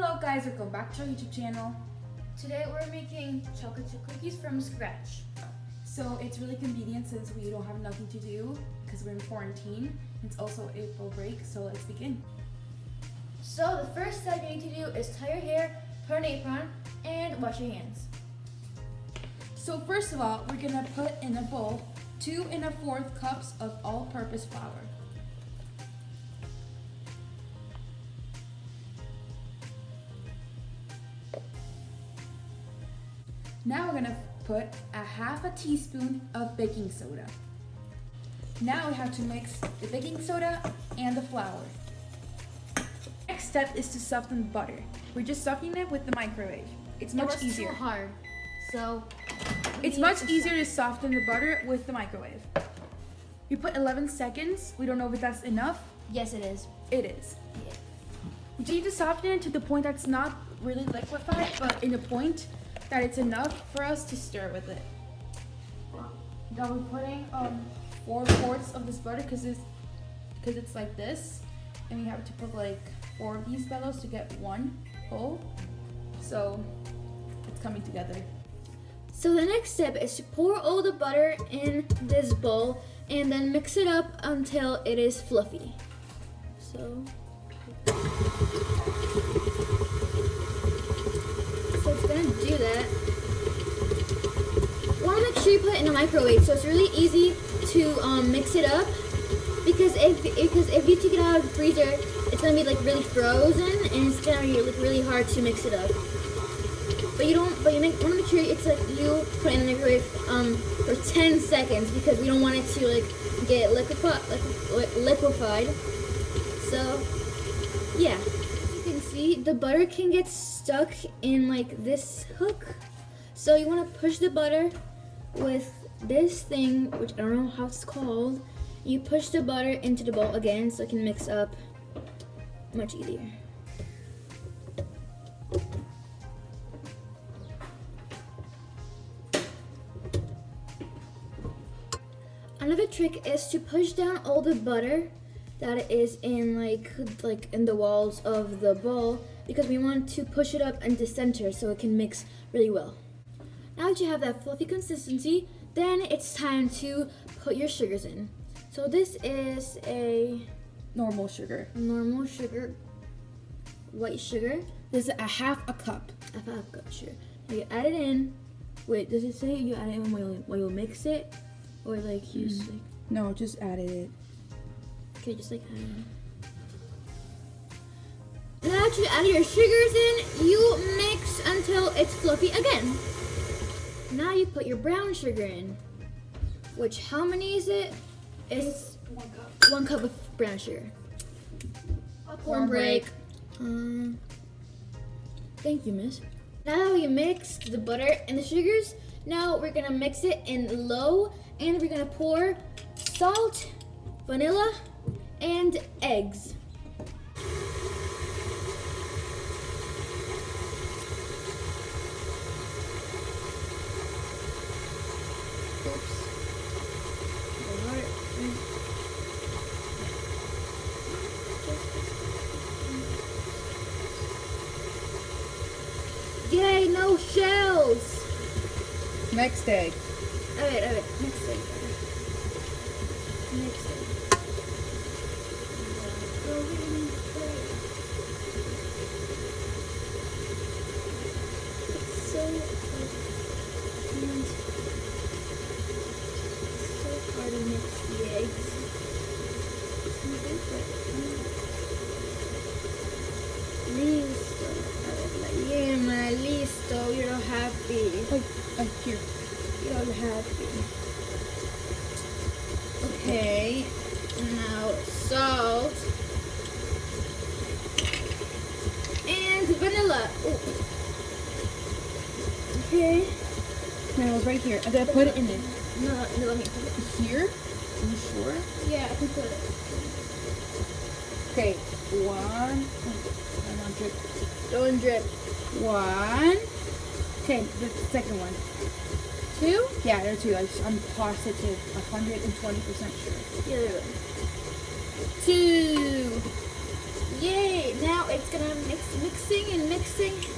Hello guys, welcome back to our YouTube channel. Today we're making chocolate chip cookies from scratch. So it's really convenient since we don't have nothing to do because we're in quarantine. It's also April break, so let's begin. So the first step you need to do is tie your hair, put an apron, and wash your hands. So first of all, we're gonna put in a bowl 2 1/4 cups of all-purpose flour. Now we're gonna put a 1/2 teaspoon of baking soda. Now we have to mix the baking soda and the flour. Next step is to soften the butter. We're just softening it with the microwave. It's much easier. Too hard. So It's much easier to soften the butter with the microwave. We put 11 seconds. We don't know if that's enough. Yes, it is. It is. Yeah. We need to soften it to the point that's not really liquefied, but in a point that it's enough for us to stir with it. Now we're putting 4/4 of this butter because it's like this, and we have to put like 4 of these bellows to get one whole. So it's coming together. So the next step is to pour all the butter in this bowl and then mix it up until it is fluffy. So it's gonna do that. Want to make sure you put it in a microwave so it's really easy to mix it up, because if you take it out of the freezer, it's gonna be like really frozen and it's gonna be like really hard to mix it up. But you want to make sure it's like you put it in the microwave for 10 seconds, because we don't want it to like get liquefied. So yeah, you can see the butter can get stuck in like this hook. So you want to push the butter with this thing, which I don't know how it's called. You push the butter into the bowl again so it can mix up much easier. Another trick is to push down all the butter that is in like in the walls of the bowl, because we want to push it up into center so it can mix really well. Now that you have that fluffy consistency, then it's time to put your sugars in. So this is a Normal sugar. White sugar. This is a 1/2 cup. A 1/2 cup, sure. Now you add it in. Wait, does it say you add it in while you mix it? Or like you just like... No, just added it. Okay, just like add it in. Now that you add your sugars in, you mix until it's fluffy again. Now you put your brown sugar in. Which, how many is it? It's 1 cup. 1 cup of brown sugar. Corn break. Thank you, miss. Now that we mixed the butter and the sugars, now we're gonna mix it in low, and we're gonna pour salt, vanilla, and eggs. Yay, no shells! Next egg. Next egg. Next egg. It's so hard to mix the eggs. Listo, you're happy. Here. You're happy. Okay. Now salt and vanilla. Ooh. Okay. Now it's right here. I'm gonna put it in it. No, let me put it. Here? Are you sure? Yeah, I can put it. Okay. 1. Don't drip. Don't drip. 1. Okay, the second one. 2? Yeah, there are 2. I'm positive, 120% sure. Yeah, there we go. 2. Yay! Now it's gonna mixing and mixing. mixing.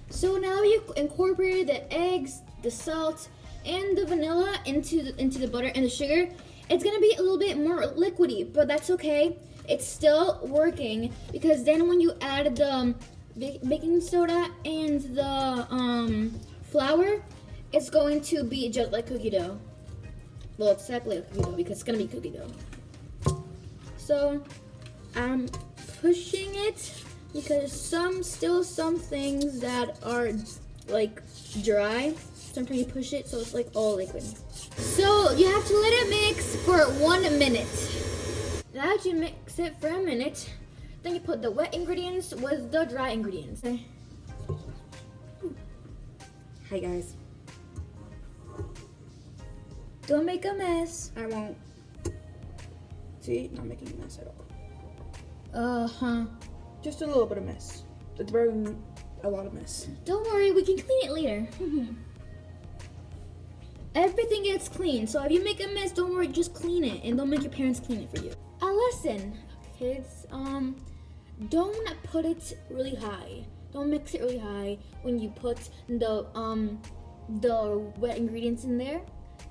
So now you incorporated the eggs, the salt, and the vanilla into the butter and the sugar. It's gonna be a little bit more liquidy, but that's okay. It's still working because then when you add the baking soda and the flour, it's going to be just like cookie dough. Well, it's exactly like cookie dough because it's gonna be cookie dough. So I'm pushing it because still some things that are like dry. Sometimes you push it so it's like all liquid. So you have to let it mix for 1 minute. Now that you mix it for a minute, then you put the wet ingredients with the dry ingredients. Okay. Hi guys. Don't make a mess. I won't. See, not making a mess at all. Uh-huh. Just a little bit of mess. It's very a lot of mess. Don't worry, we can clean it later. Everything gets clean, so if you make a mess, don't worry, just clean it and don't make your parents clean it for you. A lesson, kids, don't put it really high. Don't mix it really high when you put the wet ingredients in there,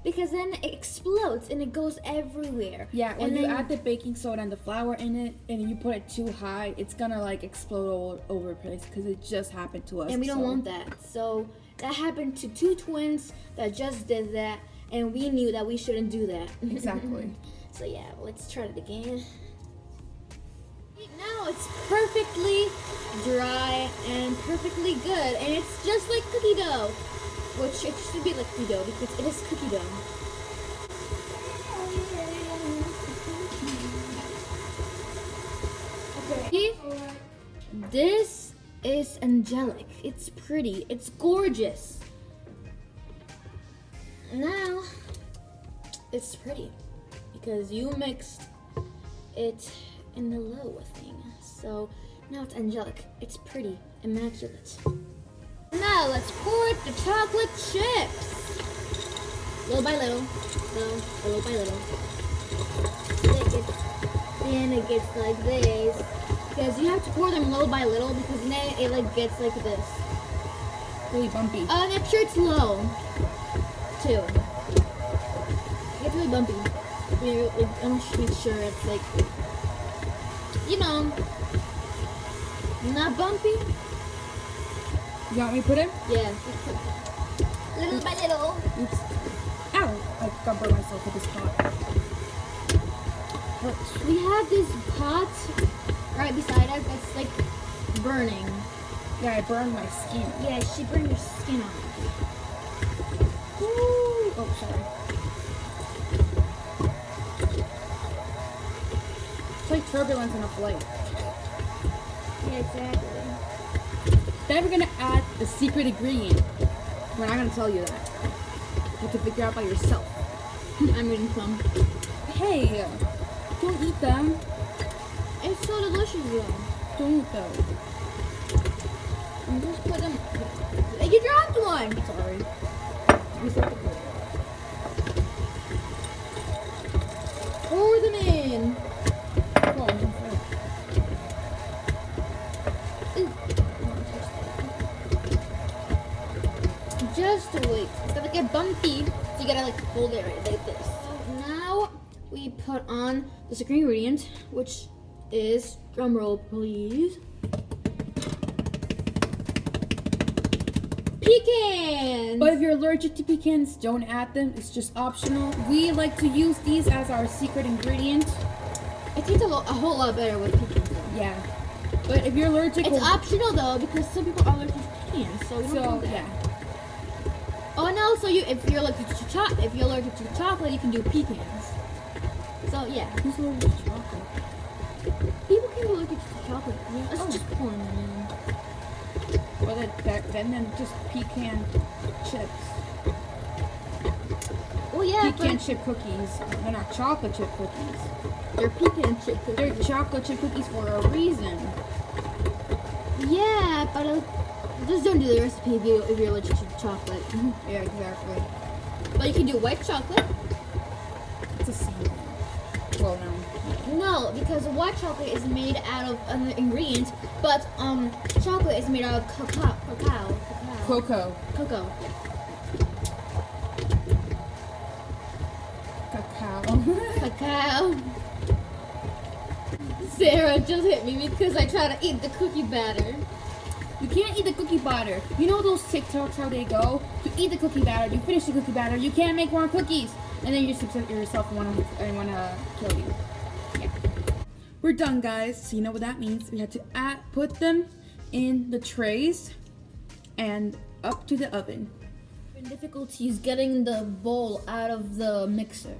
because then it explodes and it goes everywhere. Yeah, when and you then, add the baking soda and the flour in it, and you put it too high, it's gonna like explode all over the place. Because it just happened to us. and we don't want that. So that happened to 2 twins that just did that, and we knew that we shouldn't do that. Exactly. So yeah, let's try it again. Now it's perfectly dry and perfectly good, and it's just like cookie dough, which it should be like cookie dough because it is cookie dough. Okay. This is angelic. It's pretty. It's gorgeous. Now it's pretty because you mixed it in the low thing. So now it's angelic. It's pretty, immaculate. Now let's pour the chocolate chips. Little by little. Little by little. Then it gets like this. Because you have to pour them little by little because then it like gets like this. Really bumpy. Make sure it's low too. It gets really bumpy. I want to make sure it's like, you know, not bumpy. You want me to put it? Yeah. Little by little. Oops. Ow! I got burned myself with this pot. We have this pot right beside us that's like burning. Yeah, I burned my skin. Yeah, she burned her skin off. Ooh. Oh, sorry. It's like turbulence in a flight. Yeah, exactly. Then we're gonna add the secret ingredient. We're not gonna tell you that. You have to figure out by yourself. I'm eating some. Hey, don't eat them. It's so delicious though. Don't though. And just put them. You dropped one. Sorry. Reset the plate. Pour them in. Come on. Just wait. It's gonna get bumpy, so you gotta like hold it right like this. Now we put on the secret ingredient, which is, drum roll please, pecans. But if you're allergic to pecans, don't add them. It's just optional. We like to use these as our secret ingredient. It tastes a whole lot better with pecans though. Yeah. But if you're allergic, It's optional though because some people are allergic to pecans, so we don't do that. yeah. Oh, and also if you're allergic to chocolate, you can do pecans. So yeah. Who's allergic to chocolate? People can be allergic to chocolate. Yeah, it's Oh. just pour them in. Well, then just pecan chips. Oh yeah, Pecan but chip cookies. They're not chocolate chip cookies. they're pecan chip cookies. They're chocolate chip cookies for a reason. Yeah, but just don't do the recipe if you're allergic to chocolate. Yeah, exactly. But you can do white chocolate. It's the same thing. Well, no. No, because white chocolate is made out of other ingredients, but chocolate is made out of cocoa. Cocoa. Cacao. Sarah just hit me because I try to eat the cookie batter. You can't eat the cookie batter. You know those TikToks, how they go? You eat the cookie batter, you finish the cookie batter, you can't make more cookies. And then you just upset yourself and want to kill you. Yeah. We're done, guys. So you know what that means. We have to put them in the trays and up to the oven. The difficulty is getting the bowl out of the mixer.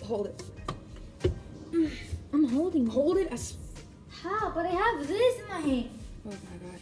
Hold it. I'm holding it. Hold it as... How? But I have this in my hand. Oh my god.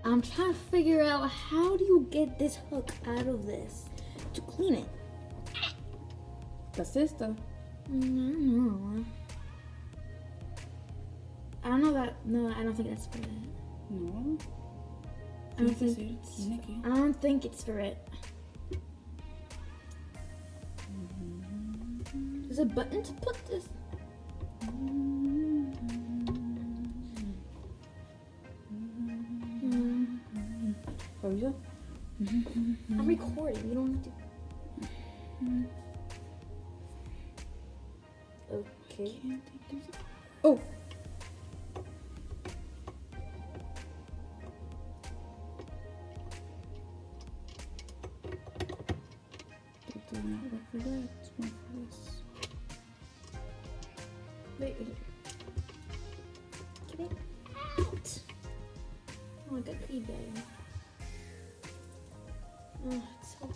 I'm trying to figure out how do you get this hook out of this to clean it. The sister. No. I don't know that. No, I don't think that's for it. No. I don't think it's for it. There's a button to put this. Oh, yeah? I'm recording. You don't need to. Okay. Oh. Do not look for that. It's more for this. Wait. Get it out. Oh, I got eBay. Oh, it's so.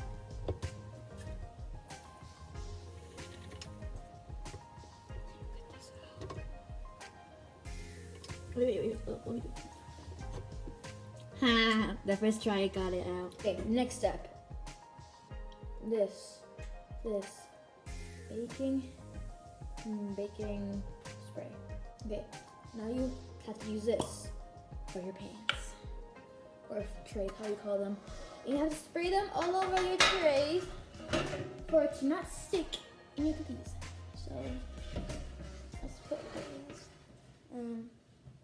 Wait. Let me do. Ha! The first try, I got it out. Okay, next step. This. Baking spray. Okay, now you have to use this for your pans. Or trays, how you call them. You have to spray them all over your trays for it to not stick in your cookies. So, let's put these.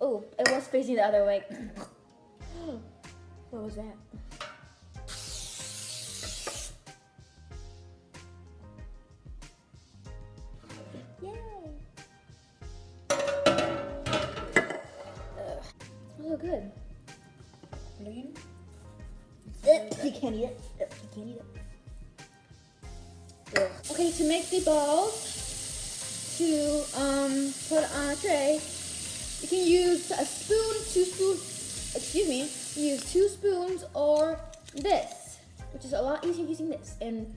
Oh, it was facing the other way. What was that? Yay! Smells so good. You can't eat it. You can't eat it. Ugh. Okay, to make the balls to put on a tray, you can use a spoon, use 2 spoons or this, which is a lot easier using this. And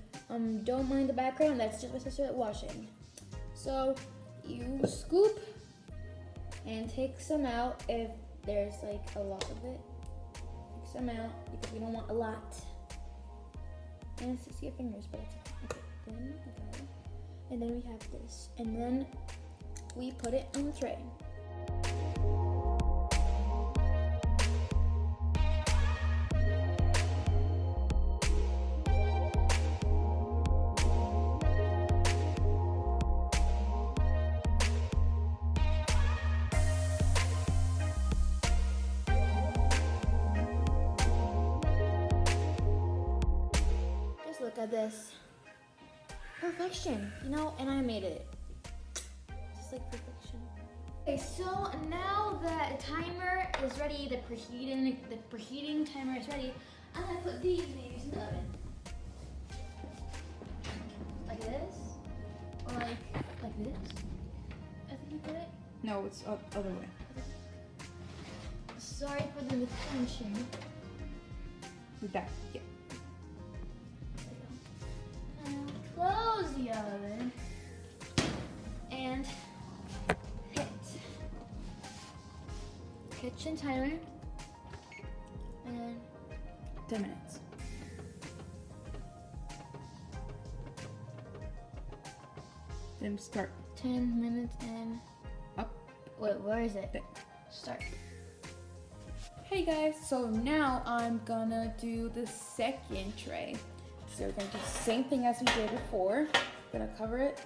don't mind the background, that's just my sister washing. So you scoop and take some out if there's like a lot of it. Take some out because we don't want a lot. And it's just your fingers, but it's okay. Then we got it. And then we have this. And then we put it on the tray. Look at this. Perfection, you know, and I made it. Just like perfection. Okay, so now that the timer is ready, the preheating timer is ready, I'm gonna put these babies in the oven. Like this? Or like this? I think you put it? No, it's other way. Sorry for the misfunction. With that, yeah. Close the oven and kitchen timer. And 10 minutes. Then start. 10 minutes and Up. wait, where is it? There. Start. Hey guys, so now I'm gonna do the second tray. So we're gonna do the same thing as we did before. Gonna cover it.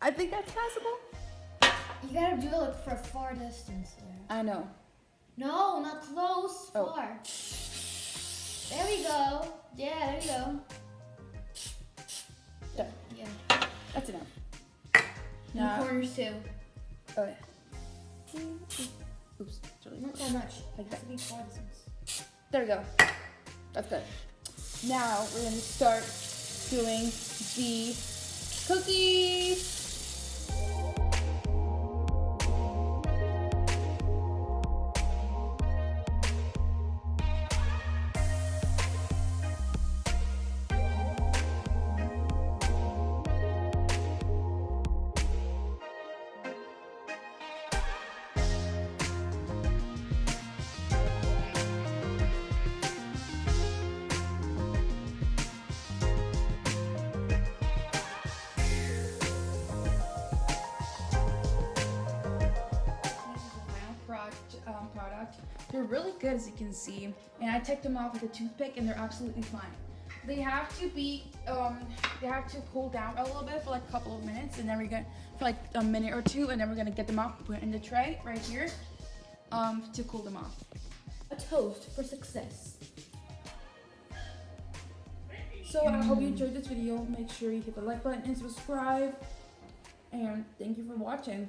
I think that's passable. You gotta do it like for a far distance there. I know. No, not close. Oh. Far. There we go. Yeah, there we go. Done. Yeah. That's enough. And Now, the corners too. oh yeah. Oops, sorry. Not that much. Like It has that. to be far distance. There we go. That's good. Now we're gonna start doing the cookies. Product. They're really good, as you can see, and I took them off with a toothpick and they're absolutely fine. They have to be they have to cool down a little bit for like a couple of minutes, and then we're gonna for like a minute or two, and then we're gonna get them off, put it in the tray right here to cool them off. A toast for success. So I hope you enjoyed this video. Make sure you hit the like button and subscribe, and thank you for watching.